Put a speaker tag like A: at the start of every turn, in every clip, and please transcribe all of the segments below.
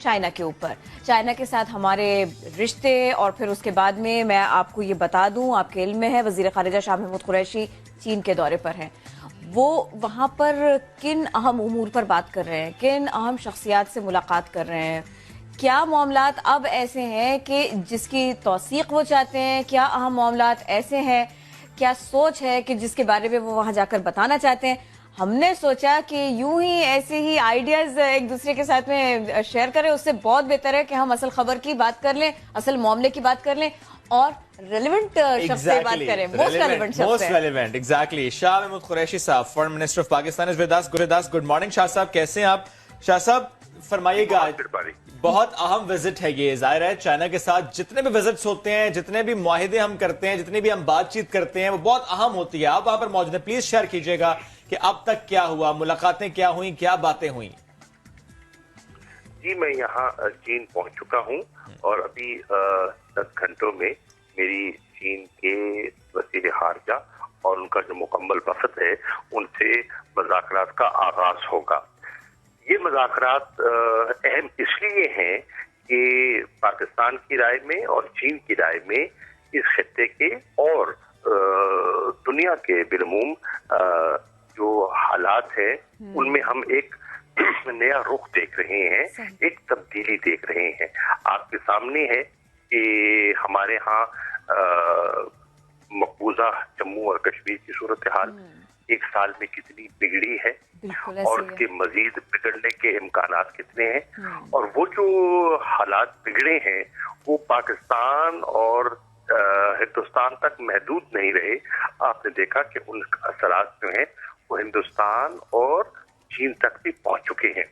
A: China के ऊपर, China के साथ हमारे रिश्ते, और फिर उसके बाद में मैं आपको ये बता दूं, आपके इल्म में है वज़ीर ख़ारिजा शाह महमूद कुरैशी चीन के दौरे पर हैं। वो वहाँ पर किन अहम उमूर पर बात कर रहे हैं, किन अहम शख्सियात से मुलाकात कर रहे हैं, क्या मामलात अब ऐसे हैं कि जिसकी तौसीक वो चाहते हैं, क्या अहम मामलात ऐसे हैं, क्या सोच है कि जिसके बारे में वो वहाँ जाकर बताना चाहते हैं। हमने सोचा कि यूं ही ऐसे ही आइडियाज एक दूसरे के साथ में शेयर करें, उससे बहुत बेहतर है कि हम असल खबर की बात कर लें, असल मामले की बात कर लें और रेलेवेंट शख्स से बात करें, मोस्ट रेलेवेंट शख्स से।
B: Most relevant, exactly. Shah Mahmood Qureshi साहब, foreign minister of Pakistan is with us. Good morning Shah साहब, कैसे हैं आप? शाह साहब फरमाइएगा, बहुत अहम विजिट है ये, जाहिर है चाइना के साथ जितने भी विजिट्स होते हैं, जितने भी मुआहिदे हम करते हैं, जितनी भी हम बातचीत करते हैं, वो बहुत अहम होती है। आप वहां पर मौजूद हैं, प्लीज शेयर कीजिएगा कि अब तक क्या हुआ, मुलाकातें क्या हुई, क्या बातें हुई।
C: जी, मैं यहाँ चीन पहुंच चुका हूँ और अभी 10 घंटों में मेरी चीन के वज़ीर ख़ारिजा और उनका जो मुकम्मल वफ़द है उनसे मुज़ाकरात का आगाज होगा। ये मुज़ाकरात अहम इसलिए हैं कि पाकिस्तान की राय में और चीन की राय में इस खित्ते के और दुनिया के बिलूम जो हालात हैं उनमें हम एक नया रुख देख रहे हैं, एक तब्दीली देख रहे हैं। आपके सामने है कि हमारे यहाँ मकबूजा जम्मू और कश्मीर की सूरत हाल एक साल में कितनी बिगड़ी है और उसके मजीद बिगड़ने के इम्कानात कितने हैं, और वो जो हालात बिगड़े हैं वो पाकिस्तान और हिंदुस्तान तक महदूद नहीं रहे। आपने देखा कि उन असरात जो हैं वो हिंदुस्तान और चीन तक भी पहुंच चुके हैं।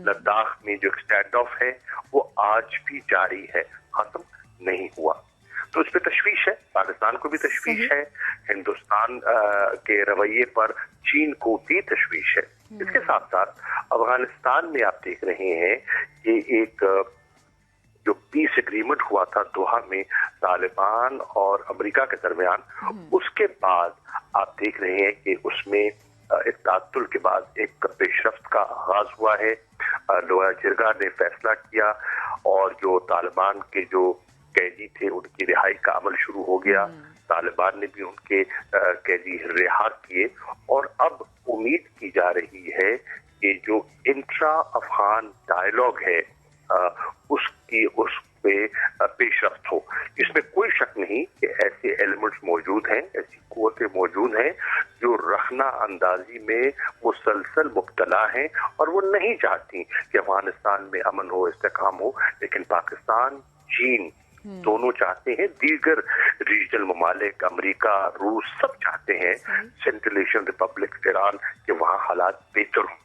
C: लद्दाख में जो स्टैंड ऑफ है वो आज भी जारी है, खत्म नहीं हुआ। तो उस पर तशवीश है, पाकिस्तान को भी तशवीश है, हिंदुस्तान के रवैये पर चीन को भी तशवीश है। इसके साथ साथ अफगानिस्तान में आप देख रहे हैं कि एक जो पीस एग्रीमेंट हुआ था दोहा में तालिबान और अमेरिका के दरमियान, उसके बाद आप देख रहे हैं कि उसमें एक तातुल के बाद एक पेशरफ्त का आगाज हुआ है। लोया जिरगा ने फैसला किया और जो तालिबान के जो कैदी थे उनकी रिहाई का अमल शुरू हो गया। तालिबान ने भी उनके कैदी रिहा किए और अब उम्मीद की जा रही है कि जो इंट्रा अफगान डायलॉग है उसकी उस पे पेशरफ्त हो। इसमें कोई शक नहीं कि ऐसे एलिमेंट्स मौजूद हैं, ऐसी कुव्वतें मौजूद हैं जो रखना अंदाजी में मुसलसल मुब्तला हैं और वो नहीं चाहती कि अफगानिस्तान में अमन हो, इस्तेकाम हो, लेकिन पाकिस्तान, चीन दोनों चाहते हैं, दीगर रीजनल ममालिक, अमेरिका, रूस सब चाहते हैं सेंट्रल एशियन रिपब्लिक ईरान के वहाँ हालात बेहतर हों।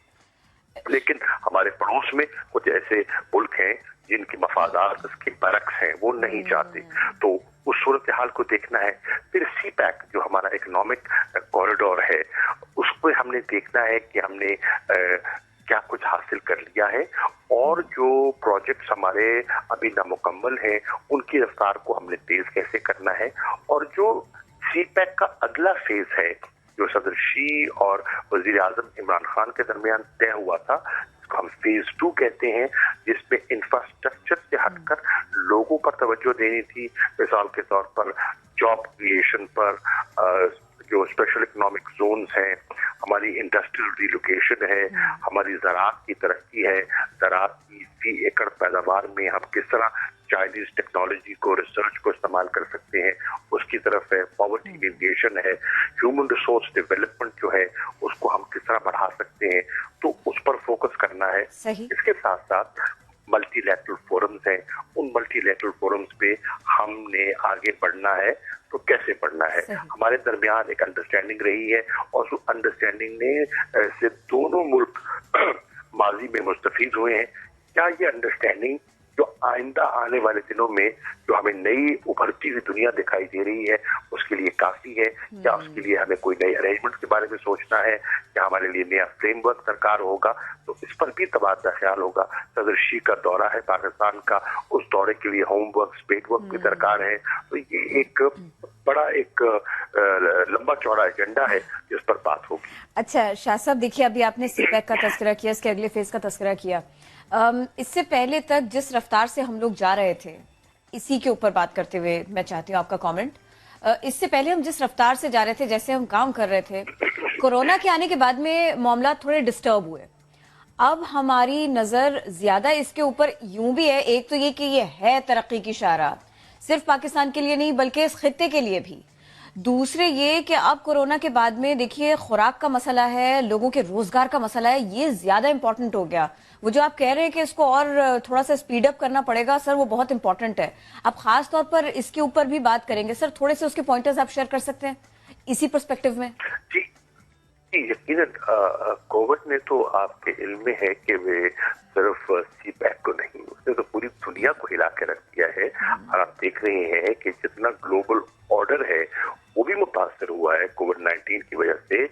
C: लेकिन हमारे पड़ोस में कुछ ऐसे मुल्क हैं जिनकी मफादात उसके बरक्स हैं, वो नहीं चाहते। तो उस सूरत हाल को देखना है। फिर सी पैक जो हमारा इकोनॉमिक कॉरिडोर है उसको हमने देखना है कि हमने क्या कुछ हासिल कर लिया है और जो प्रोजेक्ट्स हमारे अभी नामुकम्मल हैं उनकी रफ्तार को हमने तेज कैसे करना है। और जो सी पैक का अगला फेज है जो सदर शी और वजीर आजम इमरान खान के दरमियान तय हुआ था, जिसको हम फेज 2 कहते हैं, जिसमें इंफ्रास्ट्रक्चर से हटकर लोगों पर तवज्जो देनी थी। मिसाल के तौर पर जॉब क्रिएशन पर, जो स्पेशल इकोनॉमिक जोन्स हैं, हमारी इंडस्ट्रियल रिलोकेशन है, हमारी ज़राअत की तरक्की है, ज़राअत की फी एकड़ पैदावार में हम किस तरह चाइनीज टेक्नोलॉजी को, रिसर्च को इस्तेमाल कर सकते हैं, उसकी तरफ है। पॉवर्टी एलिमिनेशन है, ह्यूमन रिसोर्स डेवलपमेंट जो है उसको हम किस तरह बढ़ा सकते हैं, तो उस पर फोकस करना है। इसके साथ साथ मल्टीलैटरल फोरम्स हैं, उन मल्टीलैटरल फोरम्स पे हमने आगे बढ़ना है। तो कैसे बढ़ना है? हमारे दरमियान एक अंडरस्टैंडिंग रही है और उस अंडरस्टैंडिंग ने से दोनों मुल्क माजी में मुस्तफीद हुए हैं। क्या ये अंडरस्टैंडिंग जो आइंदा आने वाले दिनों में जो हमें नई उभरती हुई दुनिया दिखाई दे रही है उसके लिए काफी है? क्या उसके लिए हमें कोई नए अरेंजमेंट के बारे में सोचना है? क्या हमारे लिए नया फ्रेमवर्क दरकार होगा? तो इस पर भी तबादला ख्याल होगा। सदर शी का दौरा है पाकिस्तान का, उस दौरे के लिए होमवर्क, स्पेटवर्क भी दरकार है। तो ये एक बड़ा एक लंबा चौड़ा एजेंडा है जिस पर बात होगी।
A: अच्छा शाह साहब, देखिए अभी आपने सी पैक का तस्करा किया, इसके अगले फेज का तस्करा किया। इससे पहले तक जिस रफ्तार से हम लोग जा रहे थे, इसी के ऊपर बात करते हुए मैं चाहती हूँ आपका कमेंट। इससे पहले हम जिस रफ्तार से जा रहे थे, जैसे हम काम कर रहे थे, कोरोना के आने के बाद में मामला थोड़े डिस्टर्ब हुए। अब हमारी नजर ज्यादा इसके ऊपर यूं भी है, एक तो ये कि ये है तरक्की की इशारात, सिर्फ पाकिस्तान के लिए नहीं बल्कि इस खित्ते के लिए भी। दूसरे ये कि अब कोरोना के बाद में देखिए खुराक का मसला है, लोगों के रोजगार का मसला है, ये ज्यादा इंपॉर्टेंट हो गया। वो जो आप कह रहे हैं कि इसको और थोड़ा सा स्पीड अप करना पड़ेगा सर, वो बहुत इंपॉर्टेंट है। आप खास तौर पर इसके ऊपर भी बात करेंगे सर, थोड़े से उसके पॉइंटर्स आप शेयर कर सकते हैं इसी पर्सपेक्टिव में?
C: जी यकीनन कोविड ने तो आपके इल्म में है कि वे सिर्फ सी पैक को नहीं, उसने तो पूरी दुनिया को हिला के रख दिया है। और आप देख रहे हैं कि जितना ग्लोबल ऑर्डर है वो भी मुतासर हुआ है कोविड 19 की वजह से।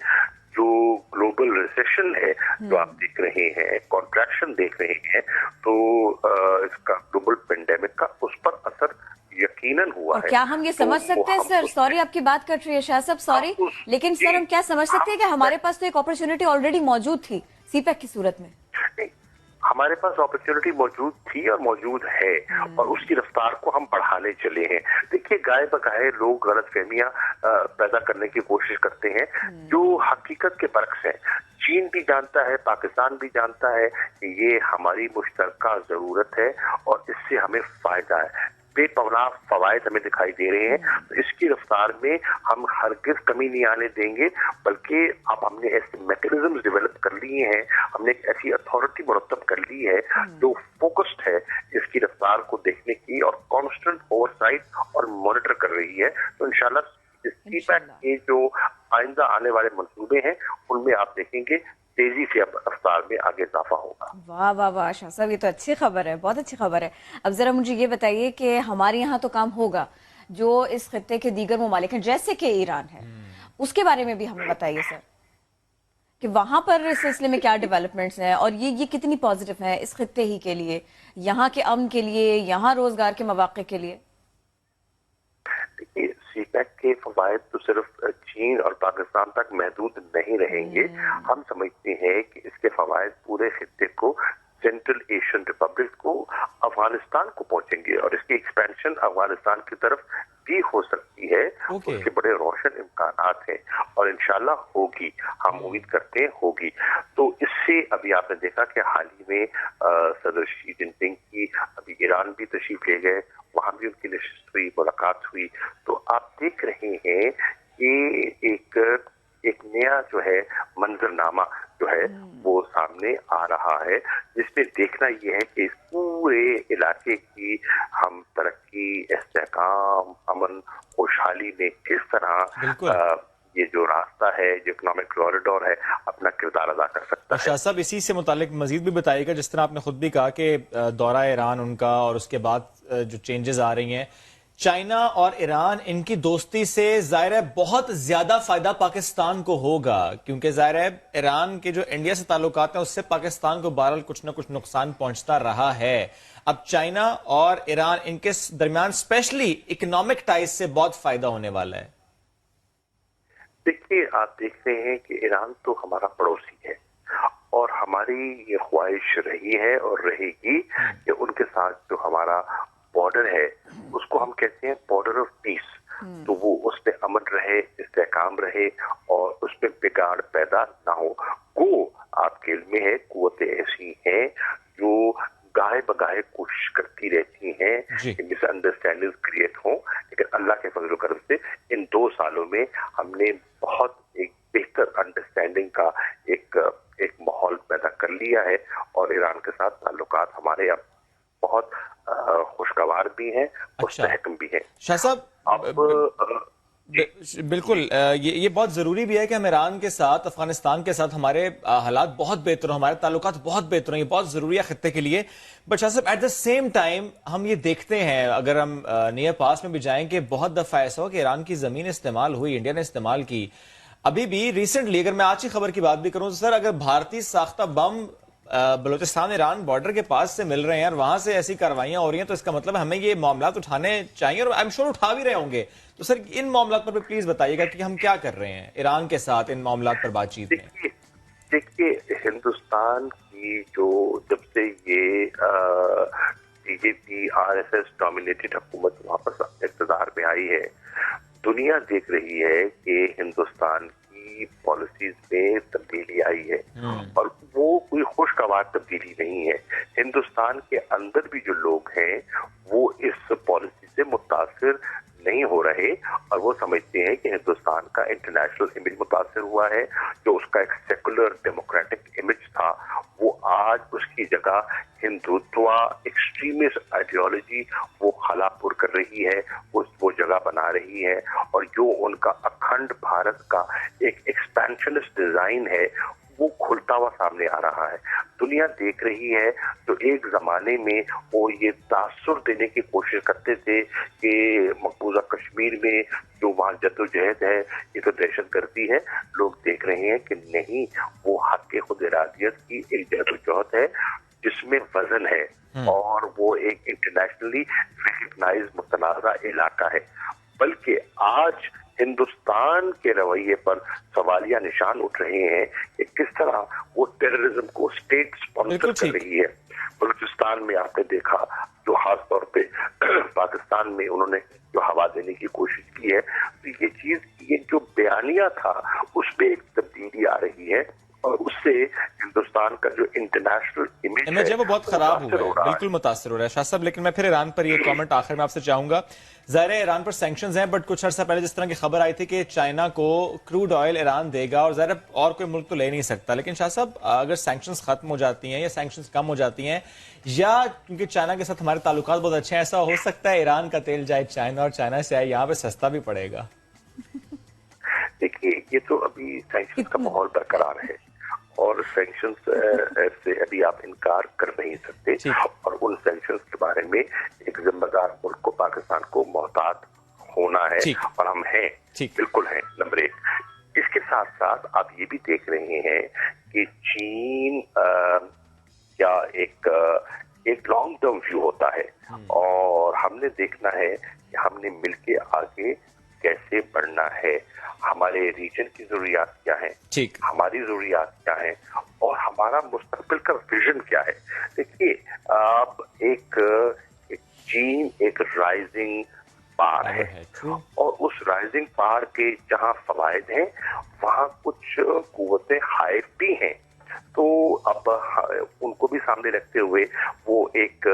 C: जो ग्लोबल रिसेशन है जो आप देख रहे हैं, कॉन्ट्रैक्शन देख रहे हैं, तो इसका ग्लोबल पेंडेमिक का उस पर असर यकीनन हुआ है।
A: क्या हम ये समझ सकते हैं सर, सॉरी आपकी बात कट रही है शाह साहब, सॉरी, लेकिन सर हम क्या समझ सकते हैं कि हमारे पास तो एक अपॉर्चुनिटी ऑलरेडी मौजूद थी सीपैक की सूरत में?
C: नहीं, हमारे पास अपॉर्चुनिटी मौजूद थी और मौजूद है, और उसकी रफ्तार को हम बढ़ाने चले हैं। देखिए, गाए बगाए लोग गलत फहमियां पैदा करने की कोशिश करते हैं जो हकीकत के बरक्स हैं। चीन भी जानता है, पाकिस्तान भी जानता है कि ये हमारी मुश्तरका जरूरत है और इससे हमें फायदा है। बेपनाह फवायद हमें दिखाई दे रहे हैं, तो इसकी रफ्तार में हम हरगिज कमी नहीं आने देंगे, बल्कि अब हमने ऐसे मैकेनिज्म डेवलप कर लिए हैं, हमने एक ऐसी अथॉरिटी मुरतब कर ली है जो फोकस्ड है इसकी रफ्तार को देखने की और कांस्टेंट ओवरसाइट और मॉनिटर कर रही है। तो इंशाल्लाह इस सीपैक के जो आइंदा आने वाले मंसूबे हैं उनमें आप देखेंगे तेजी से अब रफ्तार में आगे इजाफा होगा।
A: वाह वाह वाह शाह साहब, ये तो अच्छी खबर है, बहुत अच्छी खबर है। अब जरा मुझे ये बताइए कि हमारे यहाँ तो काम होगा, जो इस खित्ते के दीगर ममालिक हैं जैसे कि ईरान है, उसके बारे में भी हमें बताइए सर, कि वहां पर इस सिलसिले में क्या डेवलपमेंट्स हैं और ये कितनी पॉजिटिव है इस खित्ते ही के लिए, यहाँ के अमन के लिए, यहाँ रोजगार के मौके के लिए।
C: देखिए, सीपैक के फवायद तो सिर्फ चीन और पाकिस्तान तक महदूद नहीं रहेंगे। हम समझते हैं कि इसके फवायद पूरे खित्ते को, सेंट्रल एशियन रिपब्लिक को, अफगानिस्तान को पहुंचेंगे और इसकी एक्सपेंशन अफगानिस्तान की तरफ भी हो सकती है। उसके बड़े रोशन इम्कानात हैं और इंशाल्लाह होगी, हम उम्मीद करते हैं होगी। तो इससे अभी आपने देखा कि हाल ही में सदर शी जिनपिंग की अभी ईरान भी तशरीफ ले गए, वहां भी उनकी नशिस्त हुई, मुलाकात हुई। तो आप देख रहे हैं कि एक नया जो है मंजरनामा जो है वो सामने आ रहा है, जिसमें देखना यह है कि इस पूरे इलाके की हम तरक्की, इस्तेहकाम, अमन, खुशहाली में किस तरह ये जो रास्ता है, जो इकोनॉमिक कॉरिडोर है, अपना किरदार अदा कर सकता है।
B: शाह साहब, इसी से मुतालिक मजीद भी बताइएगा, जिस तरह आपने खुद भी कहा कि दौरा ईरान उनका और उसके बाद जो चेंजेस आ रही हैं, चाइना और ईरान, इनकी दोस्ती से जाहिर है बहुत ज्यादा फायदा पाकिस्तान को होगा, क्योंकि जाहिर है ईरान के जो इंडिया से ताल्लुकात हैं उससे पाकिस्तान को बहरहाल कुछ ना कुछ नुकसान पहुंचता रहा है। अब चाइना और ईरान, इनके दरमियान स्पेशली इकोनॉमिक टाइज से बहुत फायदा होने वाला है।
C: देखिए, आप देख रहे हैं कि ईरान तो हमारा पड़ोसी है और हमारी ये ख्वाहिश रही है और रहेगी कि उनके साथ जो हमारा बॉर्डर है उसको हम कहते हैं बॉर्डर ऑफ पीस, तो वो उस पे अमन रहे, इस्तेहकाम रहे और उस पे बिगाड़ पैदा ना हो। को आपके इल्म में है, कुव्वतें ऐसी हैं जो गाहे बगाहे कोशिश करती रहती हैं कि मिसअंडरस्टैंडिंग क्रिएट हो, लेकिन अल्लाह के फजल करम से इन 2 सालों में हमने बहुत एक बेहतर अंडरस्टैंडिंग का एक माहौल पैदा कर लिया है और ईरान के साथ ताल्लुकात हमारे अब बहुत खुशगवार भी हैं और मुस्तहकम भी हैं।
B: शाह साहब, बिल्कुल, ये बहुत जरूरी भी है कि हम ईरान के साथ, अफगानिस्तान के साथ हमारे हालात बहुत बेहतर हो, हमारे ताल्लुकात बहुत बेहतर हो, ये बहुत जरूरी है खित्ते के लिए। बट शाह साहब, एट द सेम टाइम हम ये देखते हैं, अगर हम नियर पास में भी जाएं, कि बहुत दफा ऐसा हो कि ईरान की जमीन इस्तेमाल हुई, इंडिया ने इस्तेमाल की। अभी भी रिसेंटली अगर मैं आज की खबर की बात भी करूं तो सर, अगर भारतीय साख्ता बम बलूचिस्तान ईरान बॉर्डर के पास से मिल रहे हैं और वहां से ऐसी कार्रवाइयां हो रही हैं, तो इसका मतलब हमें ये मामला उठाने चाहिए और आई एम श्योर उठा भी रहे होंगे। तो सर, इन मामलों पर प्लीज बताइएगा कि हम क्या कर रहे हैं ईरान के साथ इन मामलों पर बातचीत में।
C: देखिए, हिंदुस्तान की कि जो जब से ये बीजेपी आरएसएस डोमिनेटेड हुकूमत वहां पर इक़्तिदार में आई है, दुनिया देख रही है कि हिंदुस्तान की पॉलिसीज में तब्दीली आई है और वो कोई खुशगवार तब्दीली नहीं है। हिंदुस्तान के अंदर भी जो लोग हैं वो इस पॉलिसी से मुतासिर नहीं हो रहे और वो समझते हैं कि हिंदुस्तान का इंटरनेशनल इमेज मुतासिर हुआ है। जो उसका एक सेकुलर डेमोक्रेटिक इमेज था वो आज उसकी जगह हिंदुत्व एक्सट्रीमिस्ट आइडियोलॉजी वो खलापुर कर रही है, वो जगह बना रही है। और जो उनका अखंड भारत का एक एक्सपेंशनिस्ट डिजाइन है वो खुलता हुआ सामने आ रहा है। दुनिया देख रही है। तो एक जमाने में वो ये तासुर देने की कोशिश करते थे कि मकबूजा कश्मीर में जो वहाँ जद्दोजहद है ये तो दहशतगर्दी है। लोग देख रहे हैं कि नहीं, वो हक के खुद इरादियत की एक जद्दोजहद है जिसमें वजन है और वो एक इंटरनेशनली रिकग्नाइज मुतनाज़ा इलाका है। बल्कि आज हिंदुस्तान के रवैये पर सवालिया निशान उठ रहे हैं कि किस तरह वो टेररिज्म को स्टेट स्पॉन्सर कर रही है। बलूचिस्तान में आपने देखा जो खास तौर पे पाकिस्तान में उन्होंने जो हवा देने की कोशिश की है, तो ये चीज, ये जो बयानिया था उस पे एक तब्दीली आ रही है और उससे हिंदुस्तान का जो इंटरनेशनल इमेज
B: है वो बहुत खराब हुआ है, बिल्कुल मुतासर हो रहा है शाह साहब। लेकिन मैं फिर ईरान पर ये कमेंट आखिर में आपसे चाहूंगा। ज़ाहिर है ईरान पर सैंक्शंस हैं, बट कुछ अर्सा पहले जिस तरह की खबर आई थी कि चाइना को क्रूड ऑयल ईरान देगा और ज़ाहिर और कोई मुल्क तो ले नहीं सकता। लेकिन शाह साहब, अगर सैंक्शंस खत्म हो जाती हैं या सैंक्शंस कम हो जाती हैं, या क्योंकि चाइना के साथ हमारे ताल्लुकात बहुत अच्छे हैं, ऐसा हो सकता है ईरान का तेल जाए चाइना और चाइना से आए यहाँ पे सस्ता भी पड़ेगा?
C: देखिए, ये तो अभी सैंक्शंस का माहौल बरकरार है और सैंक्शंस से अभी आप इनकार कर नहीं सकते और उन सैंक्शंस के बारे में एक जिम्मेदार मुल्क को, पाकिस्तान को मोहतात होना है और हम हैं, बिल्कुल हैं, नंबर एक। इसके साथ साथ आप ये भी देख रहे हैं कि चीन क्या एक लॉन्ग टर्म व्यू होता है और हमने देखना है कि हमने मिलके आगे कैसे बढ़ना है, हमारे रीजन की जरूरियात क्या है, हमारी जरूरियात क्या है और हमारा मुस्तकबिल का विजन क्या है। देखिए, अब एक चीन एक राइजिंग पार है और उस राइजिंग पार के जहां फवायद हैं वहां कुछ कुव्वतें हाइफ भी हैं। तो अब उनको भी सामने रखते हुए वो एक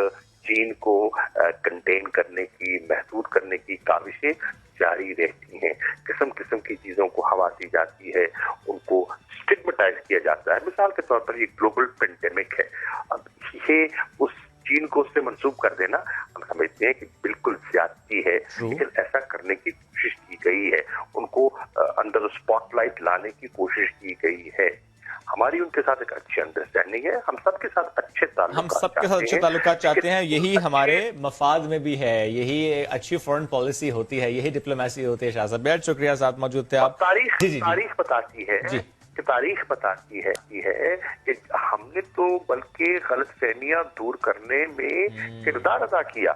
C: चीन को कंटेन करने की, महदूद करने की काविशें जारी रहती हैं। किस्म किस्म की चीजों को हवा दी जाती है, उनको स्टिग्मेटाइज किया जाता है। मिसाल के तौर पर ये ग्लोबल पेंडेमिक है, अब ये उस चीन को उससे मंसूब कर देना हम समझते हैं कि बिल्कुल ज्यादती है, लेकिन ऐसा करने की कोशिश की गई है, उनको अंडर स्पॉटलाइट लाने की कोशिश की गई है। हमारी उनके साथ एक अच्छी अंडरस्टैंडिंग है, हम सबके साथ अच्छे ताल्लुकात चाहते हैं। यही हमारे मफाद में भी है, यही अच्छी फॉरेन पॉलिसी होती है, यही डिप्लोमेसी होती है। शाह साहब, बहुत शुक्रिया, साथ मौजूद थे आप। तारीख बताती है कि तारीख बताती है कि हमने तो बल्कि गलतफहमियां दूर करने में किरदार अदा किया।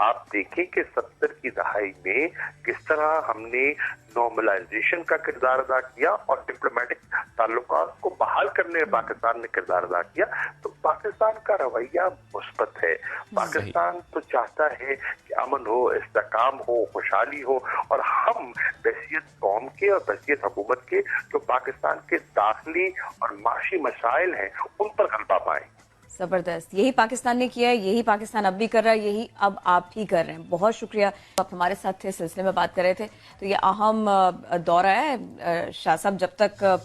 C: आप देखें कि 70 की दहाई में किस तरह हमने नॉर्मलाइजेशन का किरदार अदा किया और डिप्लोमेटिक ताल्लुकात को बहाल करने में पाकिस्तान ने किरदार अदा किया। तो पाकिस्तान का रवैया मुस्बत है। पाकिस्तान तो चाहता है कि अमन हो, इस्तेकाम हो, खुशहाली हो और हम बहसियत कौम के और बहसियत हुकूमत के जो पाकिस्तान के दाखिली और माशी मसाइल हैं उन पर गलबा पाएं।
A: जबरदस्त, यही पाकिस्तान ने किया है, यही पाकिस्तान अब भी कर रहा है, यही अब आप भी कर रहे हैं। बहुत शुक्रिया, आप हमारे साथ थे, सिलसिले में बात कर रहे थे। तो ये अहम दौरा है शाह साहब, जब तक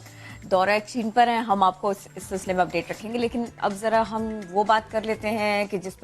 A: दौरा चीन पर है हम आपको इस सिलसिले में अपडेट रखेंगे। लेकिन अब जरा हम वो बात कर लेते हैं कि जिस पर